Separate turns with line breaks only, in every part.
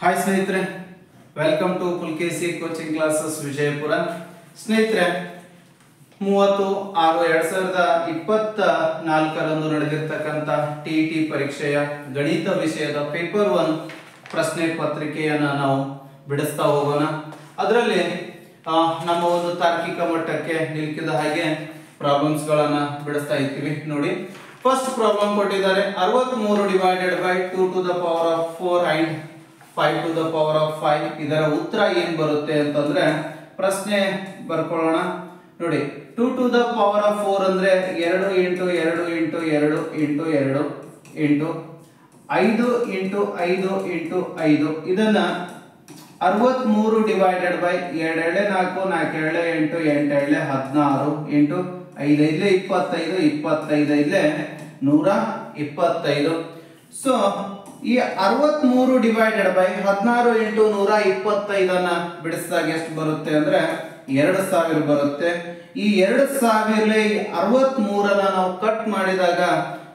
Hi ಸ್ನೇಹಿತರೆ, welcome to Pulakeshi coaching classes Vijayapura. ಸ್ನೇಹಿತರೆ, 30/6/2024 ನಡೆದಿರ್ತಕ್ಕಂಥ ಟಿಇಟಿ ಪರೀಕ್ಷೆಯ ಗಣಿತ ವಿಷಯದ ಪೇಪರ್ 1 ಪ್ರಶ್ನೆ ಪತ್ರಿಕೆಯನ್ನು ನಾವು ಬಿಡಿಸ್ತಾ ಹೋಗೋಣ. ಅದರಲ್ಲಿ ನಮ್ಮ ಒಂದು ತಾರ್ಕಿಕ ಮಟ್ಟಕ್ಕೆ ನಿಲುಕಿದ ಹಾಗೆ ಪ್ರಾಬ್ಲಮ್ಸ್ಗಳನ್ನು ಬಿಡಿಸ್ತಾ ಇರ್ತೀವಿ. ನೋಡಿ, ಫಸ್ಟ್ ಪ್ರಾಬ್ಲಮ್ ಕೊಟ್ಟಿದ್ದಾರೆ. 63/2 and 5 to the power of 5. ಇದರ ಉತ್ತರ ಏನು ಬರುತ್ತೆ ಅಂತಂದ್ರೆ ಪ್ರಶ್ನೆ ಬರ್ಕೊಳ್ಳೋಣ. ನೋಡಿ, 2 to the power of 4 ಅಂದ್ರೆ 2 × 2 × 2 × 2 ಇಂಟು 5 × 5 × 5. ಇದನ್ನ 63 ಡಿವೈಡೆಡ್ ಬೈ 2 4 4 8 8 16 ಇಂಟು 5 25 25 125. ಸೊ ಈ 63 ಡಿವೈಡೆಡ್ ಬೈ 16 × 125 ಅನ್ನ ಬಿಡಿಸಿದಾಗ ಎಷ್ಟು ಬರುತ್ತೆ ಅಂದ್ರೆ 2000 ಬರುತ್ತೆ. ಈ 2000 63 ನಾವು ಕಟ್ ಮಾಡಿದಾಗ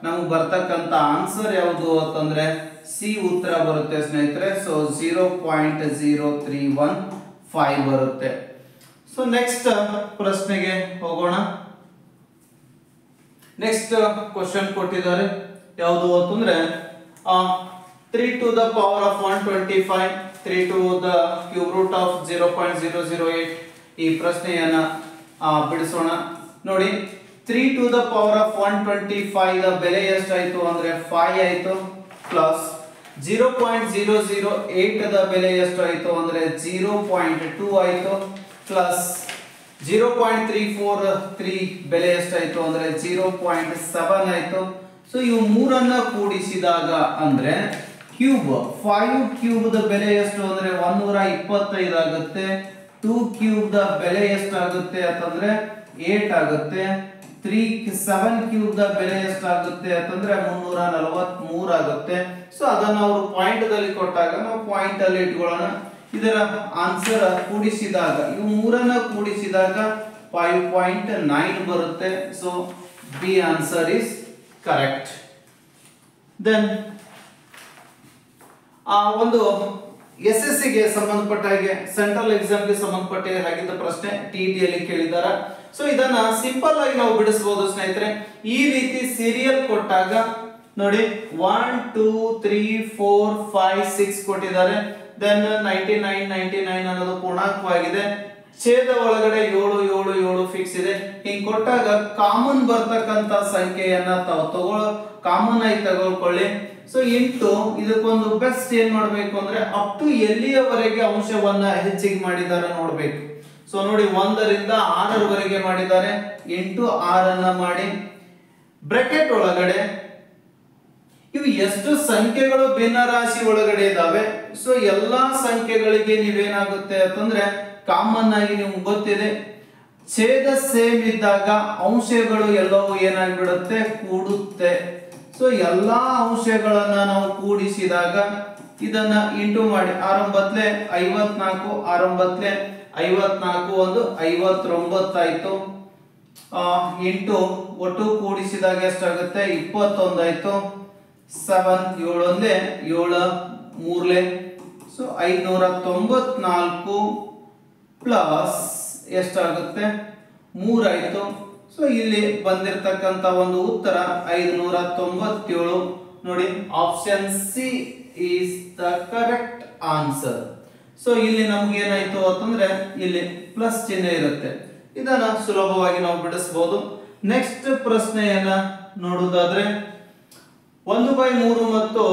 ನಮಗೆ ಬರ್ತಕ್ಕಂತ ಆನ್ಸರ್ ಯಾವುದು ಅಂತಂದ್ರೆ ಸಿ ಉತ್ತರ ಬರುತ್ತೆ ಸ್ನೇಹಿತರೆ. ಸೊ 0.0315 ಬರುತ್ತೆ. ಸೊ ನೆಕ್ಸ್ಟ್ ಪ್ರಶ್ನೆಗೆ ಹೋಗೋಣ. ನೆಕ್ಸ್ಟ್ ಕ್ವಶನ್ ಕೊಟ್ಟಿದ್ದಾರೆ. ಯಾವುದು ಅಂತಂದ್ರೆ 3 to the power of 125, 3 to the cube root of 0.008. ಈ ಪ್ರಶ್ನೆಯನ್ನ ಬಿಡಿಸೋಣ. ನೋಡಿ, 3 to the power of 125 the ಬೆಲೆ ಎಷ್ಟಾಯ್ತು ಅಂದ್ರೆ 5 ಆಯ್ತು, ಪ್ಲಸ್ 0.008 ದ ಬೆಲೆ ಎಷ್ಟಾಯ್ತು ಅಂದ್ರೆ 0.2 ಆಯ್ತು, ಪ್ಲಸ್ 0.343 ಬೆಲೆ ಎಷ್ಟಾಯ್ತು ಅಂದ್ರೆ 0.7 ಆಯ್ತು. ಸೊ ಇವು ಮೂರನ್ನ ಕೂಡಿಸಿದಾಗ ಅಂದ್ರೆ ಕ್ಯೂಬ್ 5 ಕ್ಯೂಬ್ ದ ಬೆಲೆ ಎಷ್ಟು ಅಂದ್ರೆ 125 ಆಗುತ್ತೆ. 2 ಕ್ಯೂಬ್ ದ ಬೆಲೆ ಎಷ್ಟಾಗುತ್ತೆ ಅಂತಂದ್ರೆ 8 ಆಗುತ್ತೆ. 7 ಕ್ಯೂಬ್ ದ ಬೆಲೆ ಎಷ್ಟಾಗುತ್ತೆ ಅಂತಂದ್ರೆ 343 ಆಗುತ್ತೆ. ಸೊ ಅದನ್ನ ಅವರು ಪಾಯಿಂಟ್ ದಲ್ಲಿ ಕೊಟ್ಟಾಗ ನಾವು ಪಾಯಿಂಟ್ ಅಲ್ಲಿ ಇಟ್ಕೊಳ್ಳೋಣ. ಇದರ ಆನ್ಸರ್ ಕೂಡಿಸಿದಾಗ ಇವು ಮೂರನ್ನ ಕೂಡಿಸಿದಾಗ 5.9 ಬರುತ್ತೆ. So B answer is correct. Then ಒಂದು SSC ಗೆ ಸಂಬಂಧಪಟ್ಟ ಹಾಗೆ ಸೆಂಟ್ರಲ್ ಎಕ್ಸಾಮ್ ಗೆ ಸಂಬಂಧಪಟ್ಟ ಹಾಗಿದ್ದ ಪ್ರಶ್ನೆ TET ಯಲ್ಲಿ ಕೇಳಿದ್ದಾರೆ. ಸೊ ಇದನ್ನ ಸಿಂಪಲ್ ಆಗಿ ನಾವು ಬಿಡಿಸಬಹುದು ಸ್ನೇಹಿತರೆ. ಈ ರೀತಿ ಸೀರಿಯಲ್ ಕೊಟ್ಟಾಗ ನೋಡಿ 1 2 3 4 5 6 ಕೊಟ್ಟಿದ್ದಾರೆ. ದೆನ್ 99 ಅನ್ನೋದು ಪೂರ್ಣಾಂಕವಾಗಿದೆ. ಛೇದ ಒಳಗಡೆ 7 7 7 ಫಿಕ್ಸ್ ಇದೆ. ಹಿಂಗ್ ಕೊಟ್ಟಾಗ ಕಾಮನ್ ಬರ್ತಕ್ಕಂತ ಸಂಖ್ಯೆಯನ್ನ ತಾವು ಕಾಮನ್ ಆಗಿ ತಗೊಳ್ಕೊಳ್ಳಿ. ಸೊ ಇಂಟು ಇದಕ್ಕೊಂದು ಬೆಸ್ಟ್ ಏನ್ ಮಾಡ್ಬೇಕು ಅಂದ್ರೆ ಅಪ್ ಟು ಎಲ್ಲಿಯವರೆಗೆ ಅಂಶವನ್ನ ಹೆಚ್ಚಿಗೆ ಮಾಡಿದ್ದಾರೆ ನೋಡ್ಬೇಕು. ಸೊ ನೋಡಿ, 1 ರಿಂದ 6 ರವರೆಗೆ ಮಾಡಿದ್ದಾರೆ. ಇಂಟು 6 ಅನ್ನ ಮಾಡಿ ಬ್ರಾಕೆಟ್ ಒಳಗಡೆ ಇವು ಎಷ್ಟು ಸಂಖ್ಯೆಗಳು ಭಿನ್ನ ರಾಶಿ ಒಳಗಡೆ ಇದಾವೆ. ಸೊ ಎಲ್ಲಾ ಸಂಖ್ಯೆಗಳಿಗೆ ನೀವೇನಾಗುತ್ತೆ ಅಂತಂದ್ರೆ ಕಾಮನ್ ಆಗಿ ನಿಮ್ಗೆ ಗೊತ್ತಿದೆ, ಛೇದ ಸೇಮ್ ಇದ್ದಾಗ ಅಂಶಗಳು ಎಲ್ಲವೂ ಏನಾಗ್ಬಿಡುತ್ತೆ, ಕೂಡುತ್ತೆ. ಸೊ ಎಲ್ಲಾ ಅಂಶಗಳನ್ನ ನಾವು ಕೂಡಿಸಿದಾಗ ಇದನ್ನ ಇಂಟು ಮಾಡಿ 6 54 6 54 ಒಂದು 59 ಆಯ್ತು. ಇಂಟು ಒಟ್ಟು ಕೂಡಿಸಿದಾಗ ಎಷ್ಟಾಗುತ್ತೆ 21 ಆಯ್ತು. 7 7 7 3 ಸೊ 594 ಪ್ಲಸ್ ಎಷ್ಟಾಗುತ್ತೆ 3 ಆಯ್ತು. ಸೊ ಇಲ್ಲಿ ಬಂದಿರತಕ್ಕಂತ ಒಂದು ಉತ್ತರ 597. ನೋಡಿ, option C is the correct answer. So ಇಲ್ಲಿ ನಮ್ಗೆ ಏನಾಯ್ತು ಅಂತಂದ್ರೆ ಇಲ್ಲಿ ಪ್ಲಸ್ ಚಿಹ್ನೆ ಇರುತ್ತೆ. ಇದನ್ನ ಸುಲಭವಾಗಿ ನಾವು ಬಿಡಿಸಬಹುದು. ನೆಕ್ಸ್ಟ್ ಪ್ರಶ್ನೆಯನ್ನ ನೋಡುವುದಾದ್ರೆ 1/3 ಮತ್ತು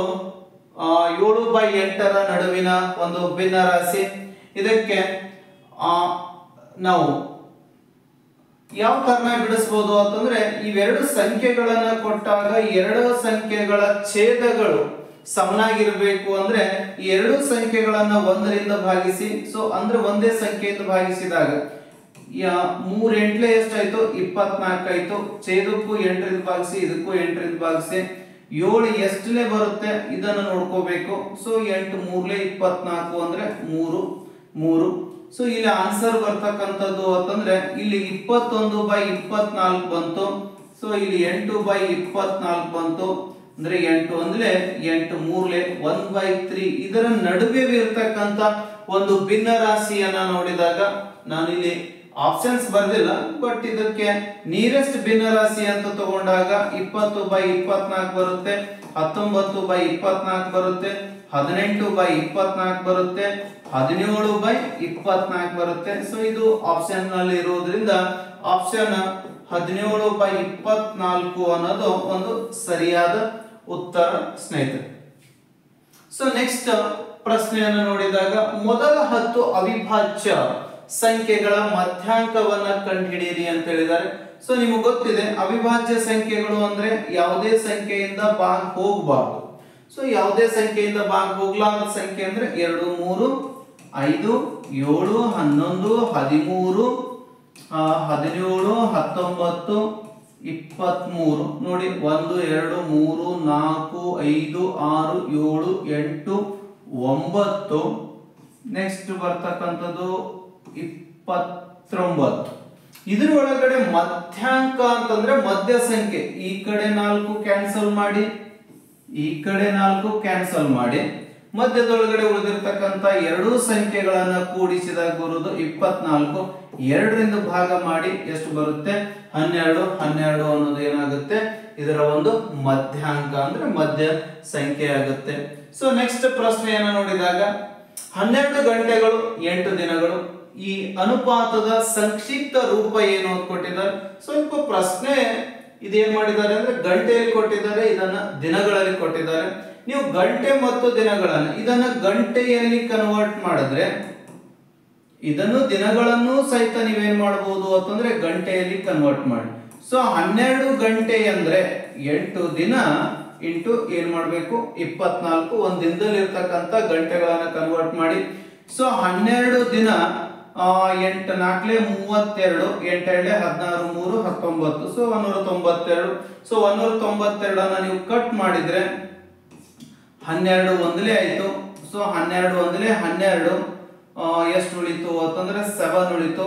7/8 ನಡುವಿನ ಒಂದು ಭಿನ್ನ ರಾಶಿ. ಇದಕ್ಕೆ ನಾವು ಯಾವ ತರನ ಬಿಡಿಸಬಹುದು ಅಂತಂದ್ರೆ ಇವೆರಡು ಸಂಖ್ಯೆಗಳನ್ನ ಕೊಟ್ಟಾಗ ಎರಡು ಸಂಖ್ಯೆಗಳ ಛೇದಗಳು ಸಮನಾಗಿರಬೇಕು. ಅಂದ್ರೆ ಈ ಎರಡು ಸಂಖ್ಯೆಗಳನ್ನ 1 ರಿಂದ ಭಾಗಿಸಿ. ಸೊ ಅಂದ್ರೆ ಒಂದೇ ಸಂಖ್ಯೆಯಿಂದ ಭಾಗಿಸಿದಾಗ 3 8 ಎಷ್ಟಾಯ್ತು 24 ಆಯ್ತು. ಛೇದಕ್ಕೂ 8 ರಿಂದ ಭಾಗಿಸಿ, ಇದಕ್ಕೂ 8 ರಿಂದ ಭಾಗಿಸಿ. 7 ಎಷ್ಟಲೇ ಬರುತ್ತೆ ಇದನ್ನು ನೋಡ್ಕೋಬೇಕು. ಸೊ 8 3 24 ಅಂದ್ರೆ 3. ಸೊ ಇಲ್ಲಿ ಆನ್ಸರ್ ಬರ್ತಕ್ಕಂಥದ್ದು ಅಂತಂದ್ರೆ ಇಲ್ಲಿ 21/24 ಬಂತು. ಸೊ ಇಲ್ಲಿ 8/24 ಬಂತು. ಅಂದ್ರೆ 8 ಒಂದ್ಲೆ 8 ಮೂರ್ಲೆ 1/3 ಇದರ ನಡುವೆ ಇರತಕ್ಕಂತ ಒಂದು ಭಿನ್ನ ರಾಶಿಯನ್ನ ನೋಡಿದಾಗ ನಾನು ಇಲ್ಲಿ ಆಪ್ಷನ್ಸ್ ಬರ್ದಿಲ್ಲ, ಬಟ್ ಇದಕ್ಕೆ ನಿಯರೆಸ್ಟ್ ಭಿನ್ನ ರಾಶಿ ಅಂತ ತಗೊಂಡಾಗ 20/24 ಬರುತ್ತೆ, 19/24 ಬರುತ್ತೆ, 18/24 ಬರುತ್ತೆ, 17/24 ಬರುತ್ತೆ. ಸೊ ಇದು ಆಪ್ಷನ್ ನಲ್ಲಿ ಇರುವುದರಿಂದ ಆಪ್ಷನ್ 17/24 ಅನ್ನೋದು ಒಂದು ಸರಿಯಾದ ಉತ್ತರ ಸ್ನೇಹಿತರೆ. ಸೊ ನೆಕ್ಸ್ಟ್ ಪ್ರಶ್ನೆಯನ್ನು ನೋಡಿದಾಗ ಮೊದಲ 10 ಅವಿಭಾಜ್ಯ ಸಂಖ್ಯೆಗಳ ಮಧ್ಯಾಂಕವನ್ನ ಕಂಡುಹಿಡಿಯಿರಿ ಅಂತ ಹೇಳಿದ್ದಾರೆ. ಸೊ ನಿಮಗೆ ಗೊತ್ತಿದೆ ಅವಿಭಾಜ್ಯ ಸಂಖ್ಯೆಗಳು ಅಂದ್ರೆ ಯಾವುದೇ ಸಂಖ್ಯೆಯಿಂದ ಭಾಗ ಹೋಗಬಾರದು. ಸೊ ಯಾವುದೇ ಸಂಖ್ಯೆಯಿಂದ ಭಾಗ ಹೋಗ್ಲಾರದ ಸಂಖ್ಯೆ ಅಂದ್ರೆ 2, 3, 5, 7, 11, 13, 17, 19, 23 ನೋಡಿ 1, 2, 3, 4, 5, 6, 7, 8, 9. ನೆಕ್ಸ್ಟ್ ಬರ್ತಕ್ಕಂಥದ್ದು 29. ಇದ್ರ ಒಳಗಡೆ ಮಧ್ಯಾಂಕ ಅಂತಂದ್ರೆ ಮಧ್ಯ ಸಂಖ್ಯೆ. ಈ ಕಡೆ 4 ಕ್ಯಾನ್ಸಲ್ ಮಾಡಿ, ಈ ಕಡೆ 4 ಕ್ಯಾನ್ಸಲ್ ಮಾಡಿ, ಮಧ್ಯದೊಳಗಡೆ ಉಳಿದಿರ್ತಕ್ಕಂಥ ಎರಡು ಸಂಖ್ಯೆಗಳನ್ನ ಕೂಡಿಸಿದಾಗ ಬರುವುದು 24. 2ರಿಂದ ಭಾಗ ಮಾಡಿ ಎಷ್ಟು ಬರುತ್ತೆ? 12. 12 ಅನ್ನೋದು ಏನಾಗುತ್ತೆ? ಇದರ ಒಂದು ಮಧ್ಯಾಂಕ ಅಂದ್ರೆ ಮಧ್ಯ ಸಂಖ್ಯೆ ಆಗುತ್ತೆ. ಸೊ ನೆಕ್ಸ್ಟ್ ಪ್ರಶ್ನೆಯನ್ನು ನೋಡಿದಾಗ 12 ಗಂಟೆಗಳು 8 ದಿನಗಳು ಈ ಅನುಪಾತದ ಸಂಕ್ಷಿಪ್ತ ರೂಪ ಏನು ಅಂತ ಕೊಟ್ಟಿದ್ದಾರೆ. ಸ್ವಲ್ಪ ಪ್ರಶ್ನೆ ಇದೇನ್ ಮಾಡಿದ್ದಾರೆ ಅಂದ್ರೆ ಗಂಟೆಯಲ್ಲಿ ಕೊಟ್ಟಿದ್ದಾರೆ, ಇದನ್ನ ದಿನಗಳಲ್ಲಿ ಕೊಟ್ಟಿದ್ದಾರೆ. ನೀವು ಗಂಟೆ ಮತ್ತು ದಿನಗಳನ್ನು ಇದನ್ನ ಗಂಟೆಯಲ್ಲಿ ಕನ್ವರ್ಟ್ ಮಾಡಿದ್ರೆ ಇದನ್ನು ದಿನಗಳನ್ನು ಸಹಿತ ನೀವೇನ್ ಮಾಡಬಹುದು ಅಂತಂದ್ರೆ ಗಂಟೆಯಲ್ಲಿ ಕನ್ವರ್ಟ್ ಮಾಡಿ. ಸೊ 12 ಗಂಟೆ ಅಂದ್ರೆ 8 ದಿನ ಇಂಟು ಏನ್ ಮಾಡ್ಬೇಕು 24 ಒಂದ್ ದಿನದಲ್ಲಿ ಇರ್ತಕ್ಕಂಥ ಗಂಟೆಗಳನ್ನ ಕನ್ವರ್ಟ್ ಮಾಡಿ. ಸೊ 12 ದಿನ 8 4 32 8 2 16 3 19. ಸೊ 192. ಸೊ 192 ಅನ್ನ ನೀವು ಕಟ್ ಮಾಡಿದ್ರೆ 12 ಒಂದಲೇ ಆಯ್ತು. ಸೊ 12 ಒಂದಲೇ 12 ಎಷ್ಟು ಉಳಿತು ಅಂತಂದ್ರೆ 7 ಉಳಿತು.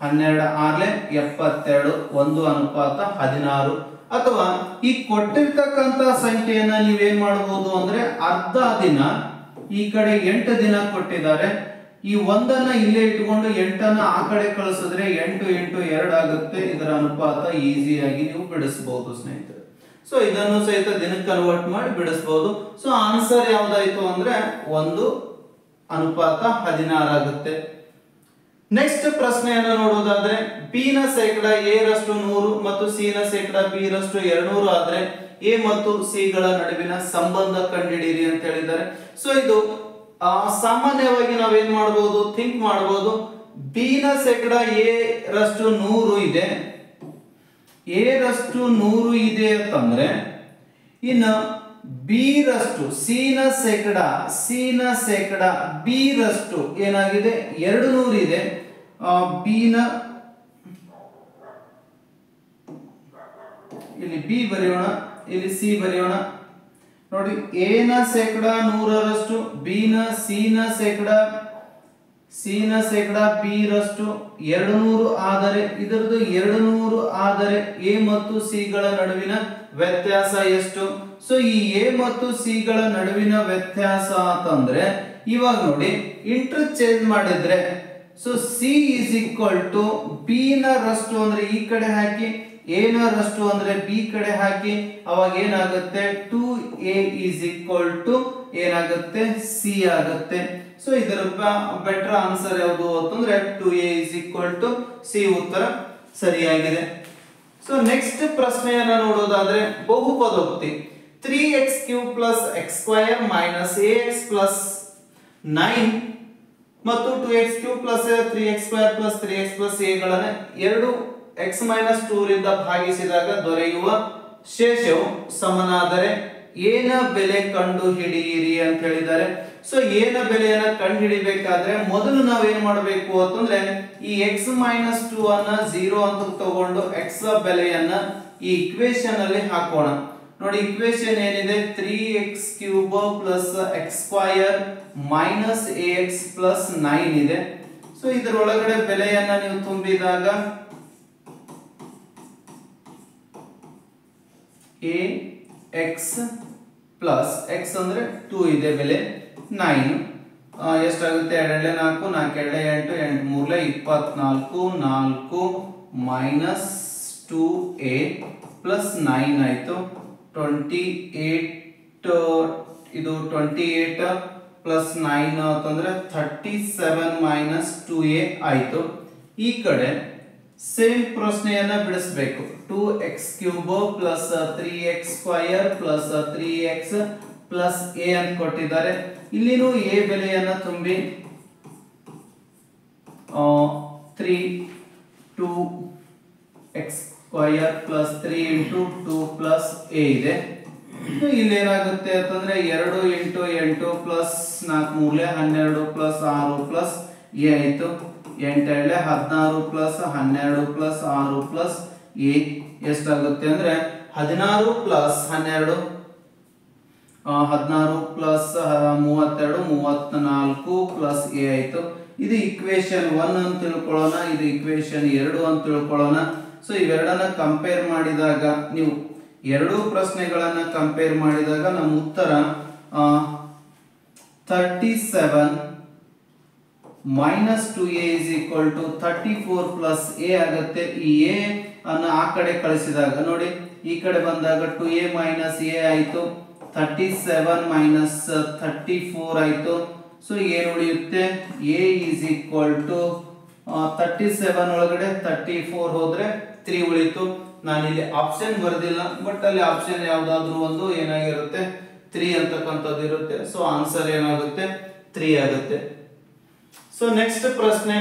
12 6 72 1:16. ಅಥವಾ ಈ ಕೊಟ್ಟಿರ್ತಕ್ಕಂಥ ಸಂಖ್ಯೆಯನ್ನ ನೀವೇನ್ ಮಾಡಬಹುದು ಅಂದ್ರೆ ಅರ್ಧ ದಿನ, ಈ ಕಡೆ 8 ದಿನ ಕೊಟ್ಟಿದ್ದಾರೆ, ಈ ಒಂದನ್ನ ಇಲ್ಲೇ ಇಟ್ಕೊಂಡು 8ಅನ್ನ ಆ ಕಡೆ ಕಳಿಸಿದ್ರೆ 8 × 2 ಆಗುತ್ತೆ. ಇದರ ಅನುಪಾತ ಈಸಿಯಾಗಿ ನೀವು ಬಿಡಿಸಬಹುದು ಸ್ನೇಹಿತರೆ. ಸೊ ಇದನ್ನು ಸಹಿತ ದಿನಕ್ಕೆ ಕನ್ವರ್ಟ್ ಮಾಡಿ ಬಿಡಿಸಬಹುದು. ಸೊ ಆನ್ಸರ್ ಯಾವ್ದಾಯ್ತು ಅಂದ್ರೆ 1:16 ಆಗುತ್ತೆ. ನೆಕ್ಸ್ಟ್ ಪ್ರಶ್ನೆಯನ್ನು ನೋಡುವುದಾದ್ರೆ ಬಿ ನ ಶೇಕಡ ಎ ರಷ್ಟು 100 ಮತ್ತು ಸಿ ನ ಶೇಕಡ ಬಿ ರಷ್ಟು 200 ಆದ್ರೆ ಎ ಮತ್ತು ಸಿ ಗಳ ನಡುವಿನ ಸಂಬಂಧ ಕಂಡುಹಿಡಿಯಿರಿ ಅಂತ ಹೇಳಿದ್ದಾರೆ. ಸೊ ಇದು ಸಾಮಾನ್ಯವಾಗಿ ನಾವೇನ್ ಮಾಡಬಹುದು, ಥಿಂಕ್ ಮಾಡಬಹುದು. ಬಿ ನ ಶೇಕಡ ಎ ರಷ್ಟು 100 ಇದೆ, ಎ ರಷ್ಟು 100 ಇದೆ ಅಂತಂದ್ರೆ ಇನ್ನು ಬಿ ರಷ್ಟು ಸಿ ನ ಶೇಕಡ ಬಿ ರಷ್ಟು ಏನಾಗಿದೆ 200 ಇದೆ. ಬಿ ನ ಇಲ್ಲಿ ಬಿ ಬರೆಯೋಣ, ಇಲ್ಲಿ ಸಿ ಬರೆಯೋಣ. ನೋಡಿ ಎ ನ ಶೇಕಡ 100ರಷ್ಟು, ಬಿ ನ ಸಿ ನ ಶೇಕಡ ಬಿ ರಷ್ಟು 200 ಆದರೆ ಇದರದು 200 ಆದರೆ ಎ ಮತ್ತು ಸಿ ಗಳ ನಡುವಿನ ವ್ಯತ್ಯಾಸ ಎಷ್ಟು? ಸೊ ಈ ಎ ಮತ್ತು ಸಿ ಗಳ ನಡುವಿನ ವ್ಯತ್ಯಾಸ ಅಂತಂದ್ರೆ ಇವಾಗ ನೋಡಿ ಇಂಟರ್ಚೇಂಜ್ ಮಾಡಿದ್ರೆ so C is equal to B ನ ರಷ್ಟು ಅಂದ್ರೆ ಈ ಕಡೆ ಹಾಕಿ, ಎ ನ ರಷ್ಟು ಅಂದ್ರೆ ಬಿ ಕಡೆ ಹಾಕಿ, ಅವಾಗ ಏನಾಗುತ್ತೆ 2a ಇಸ್ ಈಕ್ವಲ್ ಟು ಏನಾಗುತ್ತೆ ಸಿ ಆಗುತ್ತೆ. ಸೊ ಇದರ ಬೆಟರ್ ಆನ್ಸರ್ ಯಾವುದು ಅಂತಂದ್ರೆ 2a is equal to C ಉತ್ತರ ಸರಿಯಾಗಿದೆ. ಸೊ ನೆಕ್ಸ್ಟ್ ಪ್ರಶ್ನೆಯನ್ನ ನೋಡೋದಾದ್ರೆ ಬಹುಪದೋಕ್ತಿ 3x³ + x² - ax + 9 ಮತ್ತು 2x³ + 3x² + 3x + a ಗಳನ್ನ 2x - 2 ರಿಂದ ಭಾಗಿಸಿದಾಗ ದೊರೆಯುವ ಶೇಷವು ಸಮನಾದರೆ a ನ ಬೆಲೆ ಕಂಡು ಹಿಡಿಯಿರಿ ಅಂತ ಹೇಳಿದ್ದಾರೆ. ಸೊ a ನ ಬೆಲೆಯನ್ನ ಕಂಡು ಹಿಡಿಬೇಕಾದ್ರೆ ಮೊದಲು ನಾವೇನ್ ಮಾಡಬೇಕು ಅಂತಂದ್ರೆ ಈ x - 2 ಅನ್ನ 0 ಅಂತ ತಗೊಂಡು x ನ ಬೆಲೆಯನ್ನ ಈ ಇಕ್ವೇಶನ್ ಅಲ್ಲಿ ಹಾಕೋಣ. ನೋಡಿ ಇಕ್ವೇಶನ್ ಏನಿದೆ 3x³ + x² - ax + 9 ಇದೆ. ಸೊ ಇದರ ಒಳಗಡೆ ಬೆಲೆಯನ್ನ ನೀವು ತುಂಬಿದಾಗ ax ಪ್ಲಸ್ ಎಕ್ಸ್ ಅಂದರೆ 2 ಇದೆ ಬೆಲೆ 9 ಎಷ್ಟಾಗುತ್ತೆ 2 4 4 8 8 3 24 4 ಮೈನಸ್ 2a ಪ್ಲಸ್ 9 ಆಯಿತು 28 ಇದು 28 ಪ್ಲಸ್ 9 ಅಂತಂದ್ರೆ 37 ಮೈನಸ್ 2a ಆಯಿತು. ಈ ಕಡೆ ಸೇಮ್ ಪ್ರಶ್ನೆಯನ್ನ ಬಿಡಿಸಬೇಕು. 2x³ plus 3x square plus 3x plus a ಅಂತ ಕೊಟ್ಟಿದ್ದಾರೆ. ಇಲ್ಲಿನೂ a ಬೆಲೆಯನ್ನ ತುಂಬಿ 2x square plus 3 into 2 plus a ಇದೆ. ಇಲ್ಲೇನಾಗುತ್ತೆ ಅಂತಂದ್ರೆ 2 into 8 plus 4 3 12 plus 6 plus a ಆಯಿತು. 8 16 ಪ್ಲಸ್ 12 ಪ್ಲಸ್ 6 ಪ್ಲಸ್ a ಎಷ್ಟಾಗುತ್ತೆ ಅಂದ್ರೆ 16 ಪ್ಲಸ್ 12 16 ಪ್ಲಸ್ 32 34 ಪ್ಲಸ್ a ಆಯಿತು. ಇದು ಇಕ್ವೇಶನ್ 1 ಅಂತ ತಿಳ್ಕೊಳ್ಳೋಣ, ಇದು ಇಕ್ವೇಶನ್ 2 ಅಂತ ತಿಳ್ಕೊಳ್ಳೋಣ. ಸೊ ಇವೆರಡನ್ನ ಕಂಪೇರ್ ಮಾಡಿದಾಗ ನೀವು ಎರಡೂ ಪ್ರಶ್ನೆಗಳನ್ನ ಕಂಪೇರ್ ಮಾಡಿದಾಗ ನಮ್ಮ ಉತ್ತರ 37 minus 2a is equal to 34 plus a ಆಗುತ್ತೆ. ಈ a ಅನ್ನು ಆ ಕಡೆ ಕಳಿಸಿದಾಗ ನೋಡಿ, ಈ ಕಡೆ ಬಂದಾಗ 2a ಮೈನಸ್ a ಆಯಿತು, 37 ಮೈನಸ್ 34 ಆಯಿತು. ಸೊ ಏನು ಉಳಿಯುತ್ತೆ a ಇಸ್ ಈಕ್ವಲ್ ಟು 37 ಒಳಗಡೆ 34 ಹೋದ್ರೆ 3 ಉಳಿತು. ನಾನಿಲ್ಲಿ ಆಪ್ಷನ್ ಬರೆದಿಲ್ಲ, ಬಟ್ ಅಲ್ಲಿ ಆಪ್ಷನ್ ಯಾವ್ದಾದ್ರು ಒಂದು ಏನಾಗಿರುತ್ತೆ 3 ಅಂತಕ್ಕಂಥದ್ದು ಇರುತ್ತೆ. ಸೊ ಆನ್ಸರ್ ಏನಾಗುತ್ತೆ 3 ಆಗುತ್ತೆ. ಸೊ ನೆಕ್ಸ್ಟ್ ಪ್ರಶ್ನೆ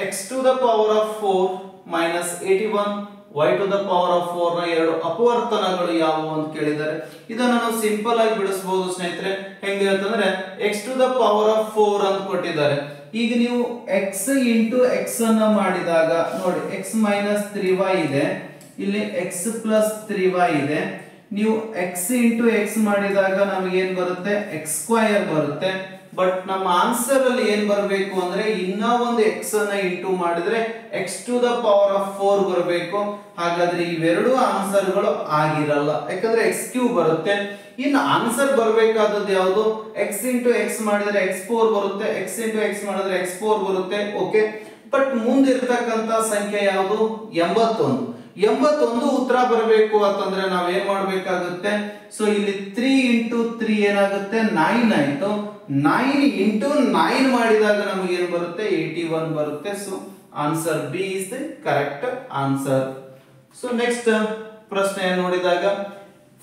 x to the power of 4 minus 81 y to the power of 4 ನ ಎರಡು ಅಪವರ್ತನಗಳು ಯಾವುವು ಅಂತ ಕೇಳಿದ್ದಾರೆ. ಇದನ್ನು ನಾವು ಸಿಂಪಲ್ ಆಗಿ ಬಿಡಿಸಬಹುದು ಸ್ನೇಹಿತರೆ. ಹೆಂಗೆ ಅಂತಂದ್ರೆ x to the power of 4 ಅಂತ ಕೊಟ್ಟಿದ್ದಾರೆ. ಈಗ ನೀವು x ಇಂಟು x ಅನ್ನ ಮಾಡಿದಾಗ ನೋಡಿ x ಮೈನಸ್ 3y ಇದೆ, ಇಲ್ಲಿ x ಪ್ಲಸ್ 3y ಇದೆ. ನೀವು x ಇಂಟು x ಮಾಡಿದಾಗ ನಮಗೆ ಏನ್ ಬರುತ್ತೆ x ಸ್ಕ್ವಯರ್ ಬರುತ್ತೆ. ಬಟ್ ನಮ್ಮ ಆನ್ಸರ್ ಅಲ್ಲಿ ಏನ್ ಬರಬೇಕು ಅಂದ್ರೆ ಇನ್ನ ಒಂದು x ಅನ್ನ ಇಂಟು ಮಾಡಿದ್ರೆ x to the power of 4 ಬರಬೇಕು. ಹಾಗಾದ್ರೆ ಇವೆರಡು ಆನ್ಸರ್ಗಳು ಆಗಿರಲ್ಲ, ಯಾಕಂದ್ರೆ x³ ಬರುತ್ತೆ. ಇನ್ನು ಆನ್ಸರ್ ಬರಬೇಕಾದದ್ದು ಯಾವುದು x ಇಂಟು x ಮಾಡಿದ್ರೆ x4 ಬರುತ್ತೆ, x ಇಂಟು x ಮಾಡಿದ್ರೆ x4 ಬರುತ್ತೆ. ಓಕೆ, ಬಟ್ ಮುಂದಿರ್ತಕ್ಕಂತ ಸಂಖ್ಯೆ ಯಾವುದು 81 ಉತ್ತರ ಬರಬೇಕು ಅಂತಂದ್ರೆ ನಾವ್ ಏನ್ ಮಾಡ್ಬೇಕಾಗುತ್ತೆ. ಸೊ ಇಲ್ಲಿ 3 ಇಂಟು 3 ಏನಾಗುತ್ತೆ 9 ಆಯ್ತು. 9 ಇಂಟು 9 ಮಾಡಿದಾಗ ನಮಗೆ ಏನು ಬರುತ್ತೆ 81 ಬರುತ್ತೆ. So answer B is the correct answer. So next ಪ್ರಶ್ನೆ ನೋಡಿದಾಗ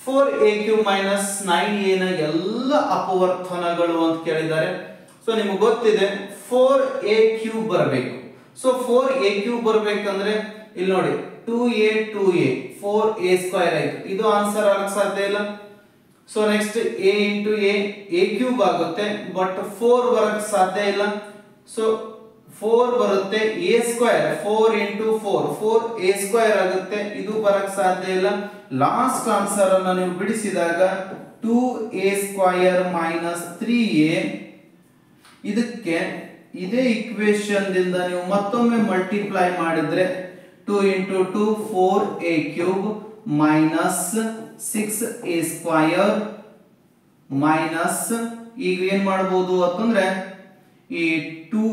4a³ ಮೈನಸ್ 9a ನ ಎಲ್ಲ ಅಪವರ್ತನಗಳು ಅಂತ ಕೇಳಿದ್ದಾರೆ. ಸೊ ನಿಮಗೆ ಗೊತ್ತಿದೆ 4a³ ಬರಬೇಕು. ಸೊ 4a³ ಬರಬೇಕಂದ್ರೆ ಇಲ್ಲಿ ನೋಡಿ 2a 4a ಸ್ಕ್ವೇರ್ ಆಯ್ತು. ಇದು ಆನ್ಸರ್ ಆಗಕ್ಕೆ ಸಾಧ್ಯ ಇಲ್ಲ. So next a into a³ ಆಗುತ್ತೆ, ಬಟ್ 4 ಬರಕ್ಕೆ ಸಾಧ್ಯ ಇಲ್ಲ. ಸೊ 4 ಬರುತ್ತೆ a square 4 into 4a square ಆಗುತ್ತೆ. ಇದು ಬರಕ್ಕೆ ಸಾಧ್ಯ ಇಲ್ಲ. ಲಾಸ್ಟ್ ಆನ್ಸರ್ ಅನ್ನು ನೀವು ಬಿಡಿಸಿದಾಗ 2a ಸ್ಕ್ವೇರ್ ಮೈನಸ್ 3a. ಇದಕ್ಕೆ ಇದೇ ಇಕ್ವೇಶನ್ ದಿಂದ ನೀವು ಮತ್ತೊಮ್ಮೆ ಮಲ್ಟಿಪ್ಲೈ ಮಾಡಿದ್ರೆ 2 into 2 4a³ minus 6a square minus ಈಗ ಏನ್ ಮಾಡಬಹುದು ಅಂತಂದ್ರೆ ಈ 2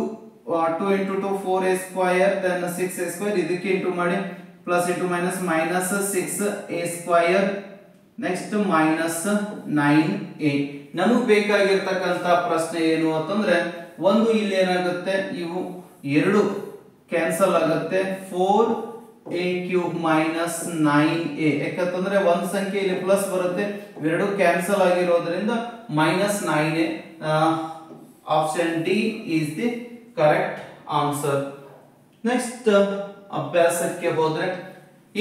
into 2 4a square then 6a square ಇದಕ್ಕೆ ಇಂಟು ಮಾಡಿ plus into minus minus 6a square next minus 9a. ನಮಗೆ ಬೇಕಾಗಿರ್ತಕ್ಕಂತ ಪ್ರಶ್ನೆ ಏನು ಅಂತಂದ್ರೆ ಒಂದು ಇಲ್ಲಿ ಏನಾಗುತ್ತೆ ಇವು ಎರಡು ಕ್ಯಾನ್ಸಲ್ ಆಗುತ್ತೆ 4a³ ಮೈನಸ್ 9a. ಯಾಕಂತಂದ್ರೆ ಒಂದು ಸಂಖ್ಯೆ ಇಲ್ಲಿ ಪ್ಲಸ್ ಬರುತ್ತೆ, ಎರಡು ಕ್ಯಾನ್ಸಲ್ ಆಗಿರೋದ್ರಿಂದ minus 9a. Option D is the correct answer. Next ಅಭ್ಯಾಸಕ್ಕೆ ಹೋದ್ರೆ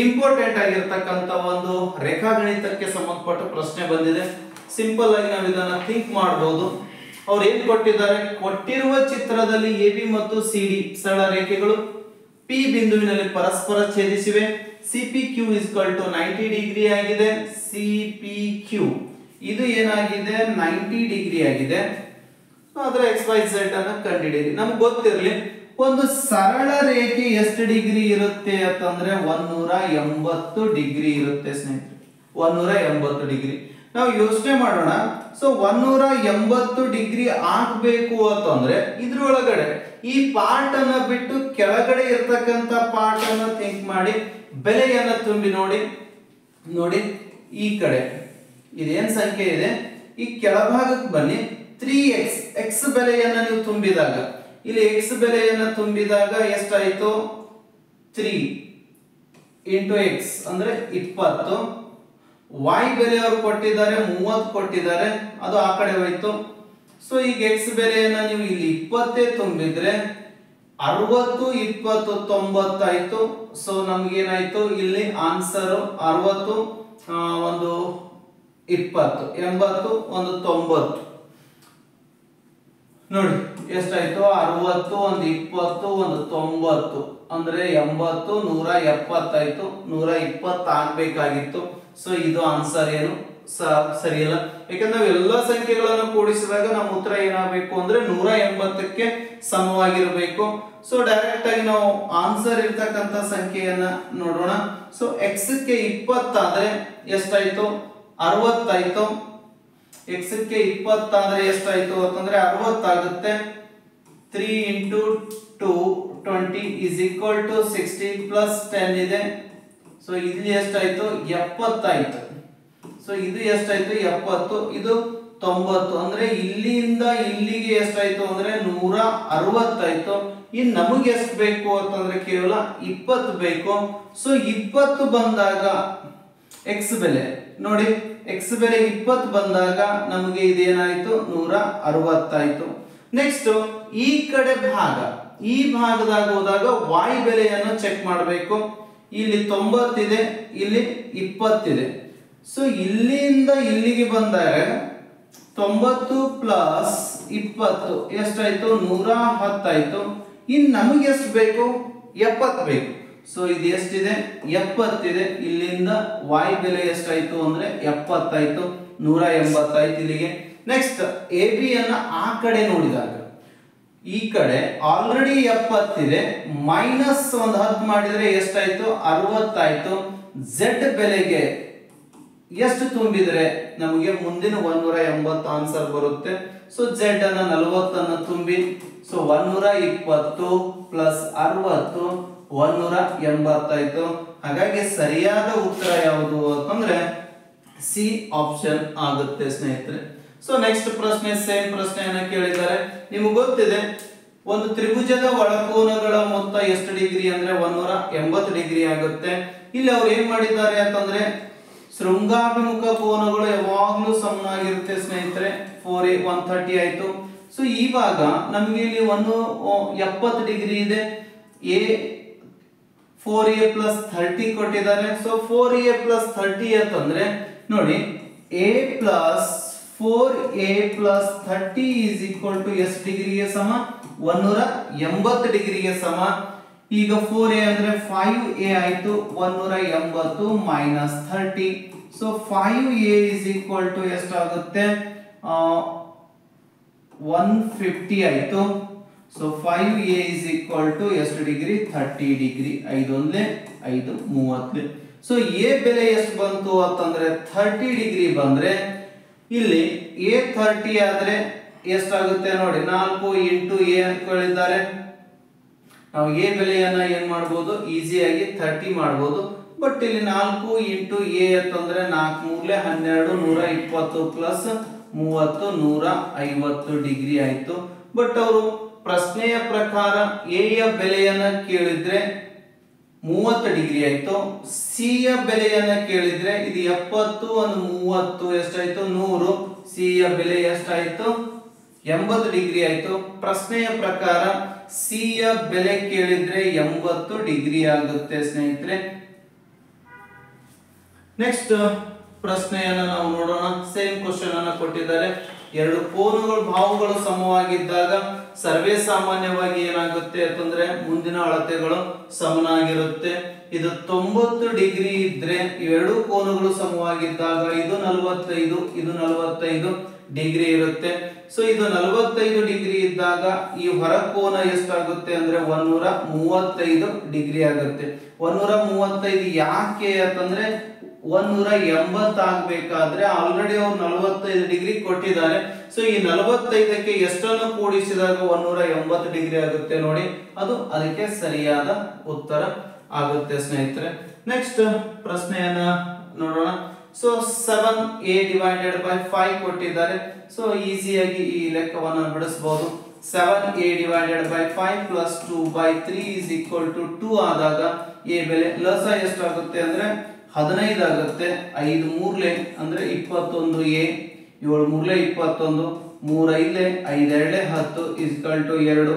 ಇಂಪಾರ್ಟೆಂಟ್ ಆಗಿರ್ತಕ್ಕಂಥ ಒಂದು ರೇಖಾಗಣಿತಕ್ಕೆ ಸಂಬಂಧಪಟ್ಟ ಪ್ರಶ್ನೆ ಬಂದಿದೆ. ಸಿಂಪಲ್ ಆಗಿ ನಾವು ಇದನ್ನ ಥಿಂಕ್ ಮಾಡಬಹುದು. ಅವ್ರು ಏನ್ ಕೊಟ್ಟಿದ್ದಾರೆ, ಕೊಟ್ಟಿರುವ ಚಿತ್ರದಲ್ಲಿ AB ಮತ್ತು CD ಸರಳ ರೇಖೆಗಳು P ಬಿಂದುವಿನಲ್ಲಿ ಪರಸ್ಪರ ಛೇದಿಸಿವೆ. CPQ is equal to 90 degree ಆಗಿದೆ. CPQ ಇದು ಏನಾಗಿದೆ 90 ಡಿಗ್ರಿ ಆಗಿದೆ. ಅದರ XYZ ಅನ್ನು ಕಂಡುಹಿಡಿಯಿರಿ. ನಮ್ಗೆ ಗೊತ್ತಿರಲಿ ಒಂದು ಸರಳ ರೇಖೆ ಎಷ್ಟು ಡಿಗ್ರಿ ಇರುತ್ತೆ ಅಂತಂದ್ರೆ 180 ಡಿಗ್ರಿ ಇರುತ್ತೆ ಸ್ನೇಹಿತರೆ, 180 ಡಿಗ್ರಿ. ನಾವು ಯೋಚನೆ ಮಾಡೋಣ. ಸೊ 180 ಡಿಗ್ರಿ ಆಗಬೇಕು ಅಂತಂದ್ರೆ ಇದ್ರೊಳಗಡೆ ಈ ಪಾರ್ಟ್ ಅನ್ನ ಬಿಟ್ಟು ಕೆಳಗಡೆ ಇರ್ತಕ್ಕಂಥ ಪಾರ್ಟ್ ಅನ್ನ ಥಿಂಕ್ ಮಾಡಿ ಬೆಲೆಯನ್ನ ತುಂಬಿ ನೋಡಿ. ನೋಡಿ ಈ ಕಡೆ ಇದೇನ್ ಸಂಖ್ಯೆ ಇದೆ, ಈ ಕೆಳಭಾಗಕ್ಕೆ ಬನ್ನಿ. 3x x ಬೆಲೆಯನ್ನ ನೀವು ತುಂಬಿದಾಗ, ಇಲ್ಲಿ x ಬೆಲೆಯನ್ನ ತುಂಬಿದಾಗ ಎಷ್ಟಾಯ್ತು? 3 ಇಂಟು x ಅಂದ್ರೆ 20. y ಬೆಲೆ ಅವರು ಕೊಟ್ಟಿದ್ದಾರೆ 30 ಕೊಟ್ಟಿದ್ದಾರೆ, ಅದು ಆ ಕಡೆ ಹೋಯ್ತು. ಸೊ ಈಗ x ಬೆಲೆಯನ್ನ ನೀವು ಇಲ್ಲಿ 20 ತುಂಬಿದ್ರೆ 60 20 90 ಆಯ್ತು. ಸೊ ನಮ್ಗೇನಾಯ್ತು ಇಲ್ಲಿ ಆನ್ಸರ್ 60 ಒಂದು 20 80 ಒಂದು 90. ನೋಡಿ ಎಷ್ಟಾಯ್ತು? 60 ಒಂದು 20 ಒಂದು 90 ಅಂದ್ರೆ 80 170 ಆಯ್ತು. 120 ಆಗ್ಬೇಕಾಗಿತ್ತು. ಸೊ ಇದು ಆನ್ಸರ್ ಏನು ಸರಿಯಲ್ಲ. ಯಾಕಂದ್ರೆ ನಾವು ಎಲ್ಲಾ ಸಂಖ್ಯೆಗಳನ್ನು ಕೂಡಿಸಿದಾಗ ನಮ್ಮ ಉತ್ತರ ಏನಾಗಬೇಕು ಅಂದ್ರೆ 180ಕ್ಕೆ ಸಮವಾಗಿರಬೇಕು. ಸೊ ಡೈರೆಕ್ಟ್ ಆಗಿ ನಾವು ಆನ್ಸರ್ ಇರ್ತಕ್ಕಂಥ ಸಂಖ್ಯೆಯನ್ನ ನೋಡೋಣ. ಸೊ x ಕ್ಕೆ 20 ಆದ್ರೆ ಎಷ್ಟಾಯ್ತು? 60 ಆಯ್ತು. x ಕ್ಕೆ 20 ಆದ್ರೆ ಎಷ್ಟಾಯ್ತು ಅಂತಂದ್ರೆ 60 ಆಗುತ್ತೆ. 3 into 2 20 is equal to 60 plus 10 ಇದೆ. ಸೊ ಇಲ್ಲಿ ಎಷ್ಟಾಯ್ತು? 70 ಆಯ್ತು. ಸೊ ಇದು ಎಷ್ಟಾಯ್ತು? 70. ಇದು 90 ಅಂದ್ರೆ ಇಲ್ಲಿಂದ ಇಲ್ಲಿಗೆ ಎಷ್ಟಾಯ್ತು ಅಂದ್ರೆ 160 ಆಯ್ತು. ಇನ್ನು ನಮಗೆ ಎಷ್ಟು ಬೇಕು ಅಂತಂದ್ರೆ ಕೇವಲ 20 ಬೇಕು. ಸೊ 20 ಬಂದಾಗ x ಬೆಲೆ ನೋಡಿ, x ಬೆಲೆ 20 ಬಂದಾಗ ನಮಗೆ ಇದೇನಾಯ್ತು? 160 ಆಯ್ತು. ನೆಕ್ಸ್ಟ್ ಈ ಕಡೆ ಭಾಗ, ಈ ಭಾಗದಾಗ ಹೋದಾಗ y ಬೆಲೆಯನ್ನು ಚೆಕ್ ಮಾಡಬೇಕು. ಇಲ್ಲಿ 90 ಇದೆ, ಇಲ್ಲಿ 20 ಇದೆ. ಸೊ ಇಲ್ಲಿಂದ ಇಲ್ಲಿಗೆ ಬಂದಾಗ 90 ಪ್ಲಸ್ 20 ಎಷ್ಟಾಯ್ತು? 110 ಆಯ್ತು. ಇನ್ನು ನಮಗೆ ಎಷ್ಟು ಬೇಕು? 70 ಬೇಕು. ಸೊ ಇದು ಎಷ್ಟಿದೆ? 70 ಇದೆ. ಇಲ್ಲಿಂದ y ಬೆಲೆ ಎಷ್ಟಾಯ್ತು ಅಂದ್ರೆ 70 ಆಯ್ತು. 180 ಆಯ್ತು ಇಲ್ಲಿಗೆ. ನೆಕ್ಸ್ಟ್ ಎ ಬಿ ಅನ್ನ ಆ ಕಡೆ ನೋಡಿದಾಗ ಈ ಕಡೆ ಆಲ್ರೆಡಿ 70 ಇದೆ, ಮೈನಸ್ ಒಂದು 10 ಮಾಡಿದ್ರೆ ಎಷ್ಟಾಯ್ತು? 60 ಆಯ್ತು. z ಬೆಲೆಗೆ ಎಷ್ಟು ತುಂಬಿದ್ರೆ ನಮಗೆ ಮುಂದಿನ 180 ಆನ್ಸರ್ ಬರುತ್ತೆ. ಸೊ z ಅನ್ನ 40 ಅನ್ನ ತುಂಬಿ. ಸೊ 120 ಪ್ಲಸ್ 60 180 ಆಯ್ತು. ಹಾಗಾಗಿ ಸರಿಯಾದ ಉತ್ತರ ಯಾವುದು ಅಂತಂದ್ರೆ ಸಿ ಆಪ್ಷನ್ ಆಗುತ್ತೆ ಸ್ನೇಹಿತರೆ. ಸೊ ನೆಕ್ಸ್ಟ್ ಪ್ರಶ್ನೆ, ಸೇಮ್ ಪ್ರಶ್ನೆಯನ್ನ ಕೇಳಿದ್ದಾರೆ. ನಿಮಗೆ ಗೊತ್ತಿದೆ ಒಂದು ತ್ರಿಭುಜದ ಒಳಕೋನಗಳ ಮೊತ್ತ ಎಷ್ಟು ಡಿಗ್ರಿ ಅಂದ್ರೆ 180 ಡಿಗ್ರಿ ಆಗುತ್ತೆ. ಇಲ್ಲಿ ಅವ್ರು ಏನ್ ಮಾಡಿದ್ದಾರೆ ಅಂತಂದ್ರೆ ಶೃಂಗಾಭಿಮುಖ ಕೋನಗಳು ಯಾವಾಗ್ಲೂ ಸಮನಾಗಿರುತ್ತೆ ಸ್ನೇಹಿತರೆ. 4a 130 ಆಯ್ತು. ಸೊ ಇವಾಗ ನಮಗೆ ಇಲ್ಲಿ 170 ಡಿಗ್ರಿ ಇದೆ. a 4a plus 30 ಕೊಟ್ಟಿದ್ದಾರೆ. ಸೊ 4a plus 30 ಅಂತಂದ್ರೆ ನೋಡಿ a plus 4a plus 30 is equal to ಎಷ್ಟು ಡಿಗ್ರಿಗೆ ಸಮ? 180 ಡಿಗ್ರಿಗೆ ಸಮ. ಈಗ 4a ಅಂದ್ರೆ 5a ಆಯ್ತು. 180 minus 30. So 5a is equal to ಎಷ್ಟಾಗುತ್ತೆ? 150 ಆಯ್ತು. So 5a is equal to ಎಷ್ಟು ಡಿಗ್ರಿ? 30 ಡಿಗ್ರಿ. 5 ಒಂದ್ಲೆ 5 30. ಸೊ a ಬೆಲೆ ಎಷ್ಟು ಬಂತು ಅಂತಂದ್ರೆ 30 ಡಿಗ್ರಿ ಬಂದ್ರೆ ಇಲ್ಲಿ a 30 ಆದ್ರೆ ಎಷ್ಟಾಗುತ್ತೆ ನೋಡಿ, 4 ಇಂಟು a ಅಂತ ಕೇಳಿದ್ದಾರೆ. ನಾವು a ಬೆಲೆಯನ್ನ ಏನ್ ಮಾಡಬಹುದು? ಈಸಿಯಾಗಿ 30 ಮಾಡಬಹುದು. ಬಟ್ ಇಲ್ಲಿ 4 ಇಂಟು a ಅಂತಂದ್ರೆ 4 ಮೂರ್ಲೆ 12 120 ಪ್ಲಸ್ 30 150 ಡಿಗ್ರಿ ಆಯ್ತು. ಬಟ್ ಅವರು ಪ್ರಶ್ನೆಯ ಪ್ರಕಾರ a ಯ ಬೆಲೆಯನ್ನ ಕೇಳಿದ್ರೆ 30 ಡಿಗ್ರಿ ಆಯ್ತು. ಸಿ ಯ ಬೆಲೆಯನ್ನ ಕೇಳಿದ್ರೆ ಇದು 70 ಒಂದು 30 ಎಷ್ಟಾಯ್ತು? 100. ಸಿ ಯ ಬೆಲೆ ಎಷ್ಟಾಯ್ತು? 80 ಡಿಗ್ರಿ ಆಯ್ತು. ಪ್ರಶ್ನೆಯ ಪ್ರಕಾರ ಸಿ ಯ ಬೆಲೆ ಕೇಳಿದ್ರೆ 80 ಡಿಗ್ರಿ ಆಗುತ್ತೆ ಸ್ನೇಹಿತರೆ. ನೆಕ್ಸ್ಟ್ ಪ್ರಶ್ನೆಯನ್ನ ನಾವು ನೋಡೋಣ. ಸೇಮ್ ಕ್ವಶನ್ ಅನ್ನ ಕೊಟ್ಟಿದ್ದಾರೆ. ಎರಡು ಕೋನಗಳು ಬಾಹುಗಳು ಸಮವಾಗಿದ್ದಾಗ ಸರ್ವೇ ಸಾಮಾನ್ಯವಾಗಿ ಏನಾಗುತ್ತೆ ಅಂತಂದ್ರೆ ಮುಂದಿನ ಅಳತೆಗಳು ಸಮನಾಗಿರುತ್ತೆ. ಇದು 90 ಡಿಗ್ರಿ ಇದ್ರೆ ಇವೆರಡು ಕೋನಗಳು ಸಮವಾಗಿದ್ದಾಗ ಇದು 45 ಇದು 45 ಡಿಗ್ರಿ ಇರುತ್ತೆ. ಸೊ ಇದು 45 ಡಿಗ್ರಿ ಇದ್ದಾಗ ಈ ಹೊರ ಕೋನ ಎಷ್ಟಾಗುತ್ತೆ ಅಂದ್ರೆ 135 ಡಿಗ್ರಿ ಆಗುತ್ತೆ. 135 ಯಾಕೆ ಅಂತಂದ್ರೆ 180 ಆಗಬೇಕಾದ್ರೆ ಆಲ್ರೆಡಿ ಅವ್ರು 45 ಡಿಗ್ರಿ ಕೊಟ್ಟಿದ್ದಾರೆ. ಸೊ ಈ 45ಕ್ಕೆ ಎಷ್ಟನ್ನು ಕೂಡಿಸಿದಾಗ 180 ಡಿಗ್ರಿ ಆಗುತ್ತೆ ನೋಡಿ, ಅದು ಅದಕ್ಕೆ ಸರಿಯಾದ ಉತ್ತರ ಆಗುತ್ತೆ ಸ್ನೇಹಿತರೆ. ನೆಕ್ಸ್ಟ್ ಪ್ರಶ್ನೆಯನ್ನ ನೋಡೋಣ. ಸೊ 7a ಡಿವೈಡೆಡ್ ಬೈ 5 ಕೊಟ್ಟಿದ್ದಾರೆ. ಸೊ ಈಸಿಯಾಗಿ ಈ ಲೆಕ್ಕವನ್ನು ಬಿಡಿಸಬಹುದು. 7a divided by 5 plus 2/3 is equal to 2 ಆದಾಗ a ಬೆಲೆ ಲಸ ಎಷ್ಟಾಗುತ್ತೆ ಅಂದ್ರೆ 15 ಆಗುತ್ತೆ. 5 ಮೂರ್ಲೆ ಅಂದ್ರೆ 21a, 7 ಮೂರ್ಲೆ 21, 3 5 5 2 10 is equal to 2.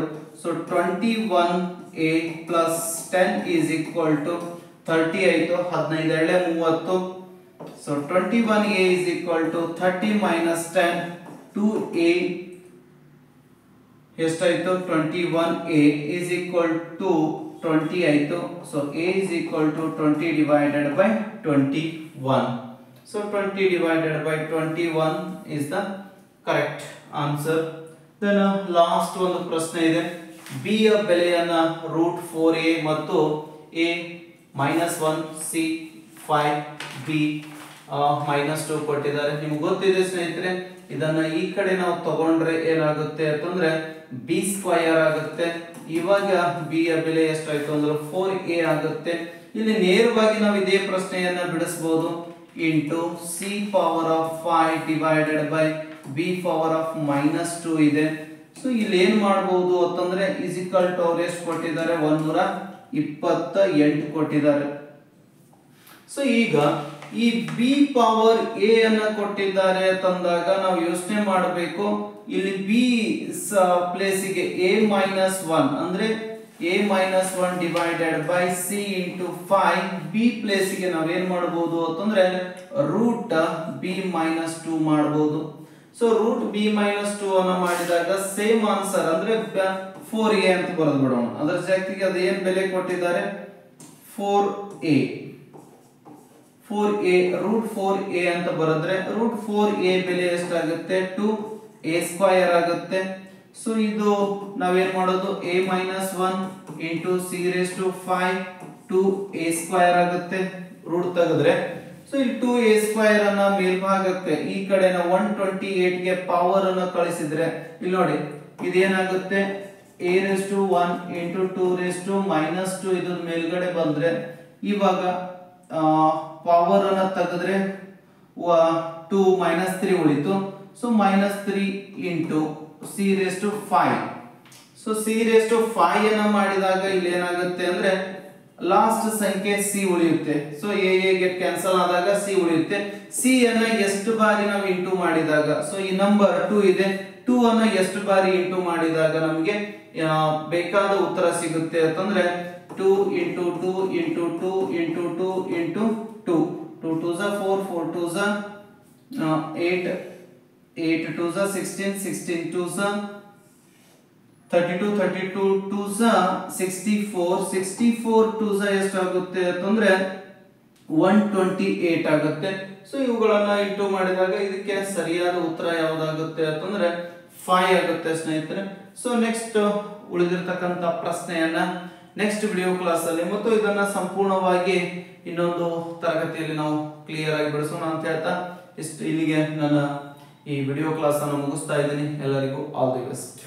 So 21a plus 10 is equal to 30 ಆಯ್ತು. 15 2 30. So 21a is equal to 30 minus 10, 2a ಎಷ್ಟಾಯ್ತು? 21a is equal to 20 ಆಯ್ತು. So a is equal to 20 divided by 21. So 20 divided by 21 is the correct answer. Then last ಒಂದು ಪ್ರಶ್ನೆ ಇದೆ. b ಯ ಬೆಲೆಯನ್ನ √4a ಮತ್ತು a -1 c 5b -2 ಕೊಟ್ಟಿದ್ದಾರೆ. ನಿಮಗೆ ಗೊತ್ತಿದೆ ಸ್ನೇಹಿತರೆ, ಇದನ್ನ ಈ ಕಡೆ ನಾವು ತಗೊಂಡ್ರೆ ಏನಾಗುತ್ತೆ ಅಂತಂದ್ರೆ b ಸ್ಕ್ವೇರ್ ಆಗುತ್ತೆ. ಇವಾಗ b ಯ ಬೆಲೆ ಎಷ್ಟಾಯ್ತು ಅಂದ್ರೆ 4a ಆಗುತ್ತೆ. ಇಲ್ಲಿ ನೇರವಾಗಿ ನಾವು ಇದೇ ಪ್ರಶ್ನೆಯನ್ನ ಬಿಡಿಸಬಹುದು. Into c power of 5 divided by b power of -2 ಇದೆ. ಸೊ ಇಲ್ಲಿ ಏನ್ ಮಾಡಬಹುದು ಅಂತಂದ್ರೆ ಇಸಿಕಲ್ ಟು ಅವ್ರು ಎಷ್ಟು ಕೊಟ್ಟಿದ್ದಾರೆ? 128 ಕೊಟ್ಟಿದ್ದಾರೆ. ಸೊ ಈಗ ಈ b ಪವರ್ a ಅನ್ನ ಕೊಟ್ಟಿದ್ದಾರೆ ಅಂತಂದಾಗ ನಾವು ಯೋಚನೆ ಮಾಡಬೇಕು. ಇಲ್ಲಿ b ಪ್ಲೇಸಿಗೆ a -1 ಅಂದ್ರೆ a -1 divided by c into 5. b ಪ್ಲೇಸಿಗೆ ನಾವೇನ್ ಮಾಡಬಹುದು ಅಂತಂದ್ರೆ ರೂಟ್ b -2 ಮಾಡಬಹುದು. ಸೊ ರೂಟ್ b -2 ಅನ್ನ ಮಾಡಿದಾಗ ಸೇಮ್ ಆನ್ಸರ್ ಅಂದ್ರೆ 4a ಅಂತ ಬರೆದು ಬಿಡೋಣ. ಅದರ ಜೊತೆಗೆ ಅದು ಏನ್ ಬೆಲೆ ಕೊಟ್ಟಿದ್ದಾರೆ? 4a ರೂಟ್ 4a ಅಂತ ಬರೆದ್ರೆ ರೂಟ್ 4a ಬೆಲೆ ಎಷ್ಟಾಗುತ್ತೆ? 2a ಸ್ಕ್ವೇರ್ ಆಗುತ್ತೆ. ಸೊ ಇದು ನಾವೇನ್ ಮಾಡೋದು? a -1 into c raised to 5 2a square ಆಗುತ್ತೆ. ರೂಟ್ ತೆಗೆದ್ರೆ ಸೊ ಇಲ್ಲಿ 2a ಸ್ಕ್ವೇರ್ ಅನ್ನ ಮೇಲ್ಭಾಗಕ್ಕೆ ಈ ಕಡೆ ನಾವು 128 ಗೆ ಪವರ್ ಅನ್ನ ಕಳಿಸಿದ್ರೆ ಇಲ್ಲಿ ನೋಡಿ ಇದೇನಾಗುತ್ತೆ? a raised to 1 into 2 raised to -2 ಇದು ಮೇಲ್ಗಡೆ ಬಂದ್ರೆ ಇವಾಗ ಪವರ್ ಅನ್ನ ತೆಗೆದ್ರೆ 2 -3 ಉಳಿತು. So -3 into c raised to 5. So c raised to 5 ಅನ್ನ ಮಾಡಿದಾಗ ಇಲ್ಲಿ ಏನಾಗುತ್ತೆ ಅಂದ್ರೆ ಲಾಸ್ಟ್ ಸಂಖ್ಯೆ c ಉಳಿಯುತ್ತೆ. ಸೊ a ಗೆಟ್ ಕ್ಯಾನ್ಸಲ್ ಆದಾಗ c ಉಳಿಯುತ್ತೆ. c ಅನ್ನ ಎಷ್ಟು ಬಾರಿ ನಾವು ಇಂಟು ಮಾಡಿದಾಗ, ಸೊ ಈ ನಂಬರ್ 2 ಇದೆ, 2 ಅನ್ನ ಎಷ್ಟು ಬಾರಿ ಇಂಟು ಮಾಡಿದಾಗ ನಮಗೆ ಬೇಕಾದ ಉತ್ತರ ಸಿಗುತ್ತೆ ಅಂತಂದ್ರೆ 2 into 2 into 2 into 2 into 2 2 2s 4 4 2s 8 8 2s 16 16 2s 32 32 2s 64 64 2s ಎಷ್ಟಾಗುತ್ತೆ ಅಂತಂದ್ರೆ 128 ಆಗುತ್ತೆ. ಸೊ ಇವುಗಳನ್ನ ಇಂಟು ಮಾಡಿದಾಗ ಇದಕ್ಕೆ ಸರಿಯಾದ ಉತ್ತರ ಯಾವ್ದಾಗುತ್ತೆ ಅಂತಂದ್ರೆ 5 ಆಗುತ್ತೆ ಸ್ನೇಹಿತರೆ. ಸೊ ನೆಕ್ಸ್ಟ್ ಉಳಿದಿರತಕ್ಕಂತ ಪ್ರಶ್ನೆಯನ್ನ ನೆಕ್ಸ್ಟ್ ವಿಡಿಯೋ ಕ್ಲಾಸ್ ಅಲ್ಲಿ ಮತ್ತು ಇದನ್ನ ಸಂಪೂರ್ಣವಾಗಿ ಇನ್ನೊಂದು ತರಗತಿಯಲ್ಲಿ ನಾವು ಕ್ಲಿಯರ್ ಆಗಿ ಬಿಡಿಸೋಣ ಅಂತ ಹೇಳ್ತಾ ಇಲ್ಲಿಗೆ ನನ್ನ ಈ ವಿಡಿಯೋ ಕ್ಲಾಸ್ ಅನ್ನು ಮುಗಿಸ್ತಾ ಇದ್ದೀನಿ. ಎಲ್ಲರಿಗೂ ಆಲ್ ದಿ ಬೆಸ್ಟ್.